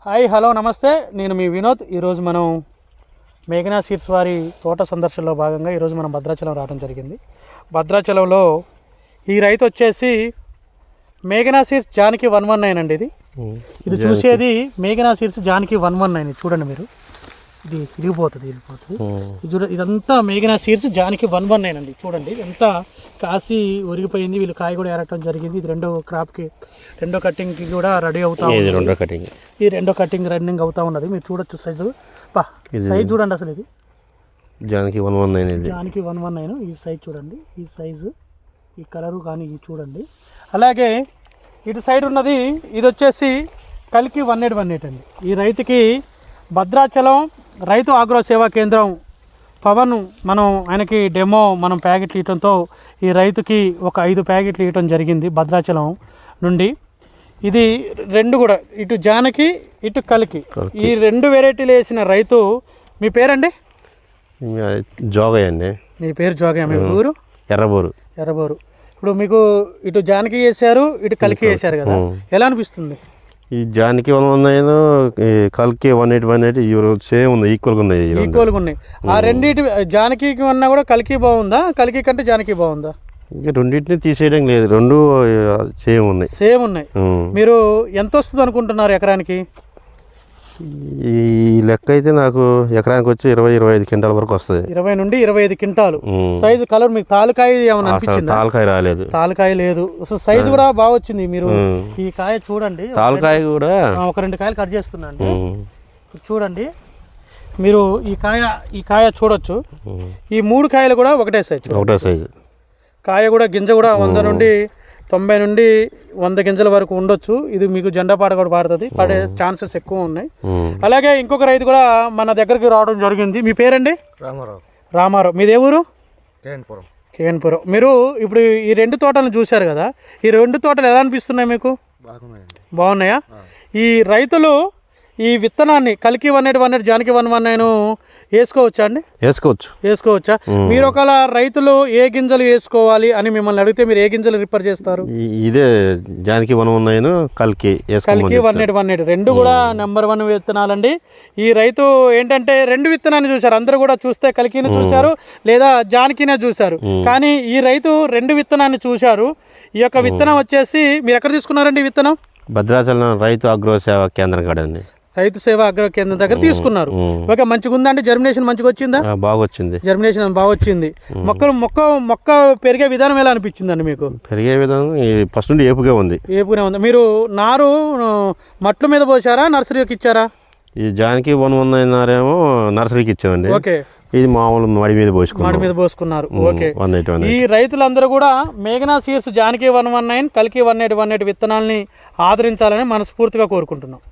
Hi hello నమస్తే, నేను మీ వినోద్. ఈరోజు మనం మేఘనా సీడ్స్ వారి తోట సందర్శనలో భాగంగా ఈరోజు మనం భద్రాచలం రావడం జరిగింది. భద్రాచలంలో ఈ రైతు వచ్చేసి మేఘనా సీడ్స్ జానకి 119 అండి. ఇది చూసేది మేఘనా సీడ్స్ జానకి 119. చూడండి మీరు, ఇది ఇరిగిపోతుంది. ఇది చూడండి, ఇదంతా మేఘనా సీడ్స్ జానకి 119 అండి. చూడండి ఎంత కాసి ఒరిగిపోయింది. వీళ్ళు కాయ కూడా ఏరటం జరిగింది. ఇది రెండో క్రాప్కి, రెండో కటింగ్కి కూడా రెడీ అవుతా ఉంది. ఈ రెండో కటింగ్ రన్నింగ్ అవుతా ఉన్నది. మీరు చూడొచ్చు సైజు, సైజ్ చూడండి. అసలు ఇది జానకి 119, జానకి 119. ఈ సైజ్ చూడండి, ఈ సైజు, ఈ కలరు కానీ ఇది చూడండి. అలాగే ఇటు సైడ్ ఉన్నది, ఇది వచ్చేసి కల్కి 1818 అండి. ఈ రైతుకి భద్రాచలం రైతు ఆగ్రో సేవా కేంద్రం పవన్ ఆయనకి డెమో ప్యాకెట్లు ఇవ్వడంతో ఈ రైతుకి ఒక 5 ప్యాకెట్లు ఇవ్వడం జరిగింది భద్రాచలం నుండి. ఇది రెండు కూడా, ఇటు జానకి ఇటు కల్కి, ఈ 2 వెరైటీలు వేసిన రైతు. మీ పేరండి? జోగయ్య అండి. మీ పేరు జోగయ్య. మీ ఊరు? ఎర్రబోరు. ఇప్పుడు మీకు ఇటు జానకి వేసారు, ఇటు కల్కి వేసారు కదా, ఎలా అనిపిస్తుంది? ఈ జానకి 119, కల్కి 1818 సేమ్ ఉంది, ఈక్వల్గా ఉన్నాయి. ఆ రెండింటి జానకి అన్నా కూడా కల్కి బాగుందా, కల్కి కంటే జానకి బాగుందా? ఇంకా రెండింటిని తీసేయడం లేదు, రెండు సేమ్ ఉన్నాయి. మీరు ఎంత వస్తుంది అనుకుంటున్నారు ఎకరానికి? ఈ లెక్క అయితే నాకు ఎకరానికి వచ్చి 20-25 క్వింటాల వరకు వస్తుంది. 20 నుండి 25 క్వింటాలు. సైజు కలర్ మీకు తాలకాయ ఏమైనా అనిపించింది? తాలకాయ రాలేదు, తాలకాయ లేదు. సైజు కూడా బాగా వచ్చింది. మీరు ఈ కాయ చూడండి, తాలకాయ కూడా ఒక 2 కాయలు కట్ చేస్తున్నాండి. చూడండి మీరు ఈ కాయ చూడొచ్చు. ఈ 3 కాయలు కూడా ఒకటే సైజు. కాయ కూడా గింజ కూడా 100 నుండి 90 నుండి 100 గింజల వరకు ఉండొచ్చు. ఇది మీకు జెండా పాట కూడా పాడుతుంది, పడే ఛాన్సెస్ ఎక్కువ ఉన్నాయి. అలాగే ఇంకొక రైతు కూడా మన దగ్గరికి రావడం జరిగింది. మీ పేరండి? రామారావు. మీదే ఊరు? కేఎన్పురం. మీరు ఇప్పుడు ఈ 2 తోటలను చూశారు కదా, ఈ 2 తోటలు ఎలా అనిపిస్తున్నాయి మీకు? బాగున్నాయా? ఈ రైతులు ఈ విత్తనాన్ని కల్కి 1818 జానకి 119 వేసుకోవచ్చా అండి? వేసుకోవచ్చా? మీరు ఒకవేళ రైతులు ఏ గింజలు వేసుకోవాలి అని మిమ్మల్ని అడిగితే మీరు ఏ గింజలు రిఫర్ చేస్తారు? ఇదే జానకి 119, కల్కి 1818 రెండు కూడా నెంబర్ 1 విత్తనాలండి. ఈ రైతు ఏంటంటే 2 విత్తనాన్ని చూశారు. అందరూ కూడా చూస్తే కల్కిని చూశారు లేదా జానకినే చూశారు, కానీ ఈ రైతు 2 విత్తనాన్ని చూశారు. ఈ యొక్క విత్తనం వచ్చేసి మీరు ఎక్కడ తీసుకున్నారండి? ఈ విత్తనం భద్రాచలం రైతు ఆగ్రో సేవా కేంద్రం కాడండి. రైతు సేవా అగ్రో కేంద్రం దగ్గర తీసుకున్నారు. ఓకే, మంచిగా ఉందా అండి? జర్మినేషన్ మంచిగా వచ్చిందా? బాగా వచ్చింది. జర్మినేషన్ బాగా వచ్చింది. మొక్క పెరిగే విధానం ఎలా అనిపించింది అండి మీకు? పెరిగే విధానం ఫస్ట్ నుండి ఏపుగానే ఉంది. మీరు నారు మట్ల మీద పోసారా, నర్సరీకి ఇచ్చారా? ఈ జానకి 119 నారేమో నర్సరీకి ఇచ్చామండి. ఓకే, ఇది మామూలు మడి మీద పోసుకున్నారు. ఓకే, ఈ రైతులందరూ కూడా మేఘనా సీడ్స్ జానకి 119, కల్కి 1818 విత్తనాలని ఆదరించాలని మనస్ఫూర్తిగా కోరుకుంటున్నాం.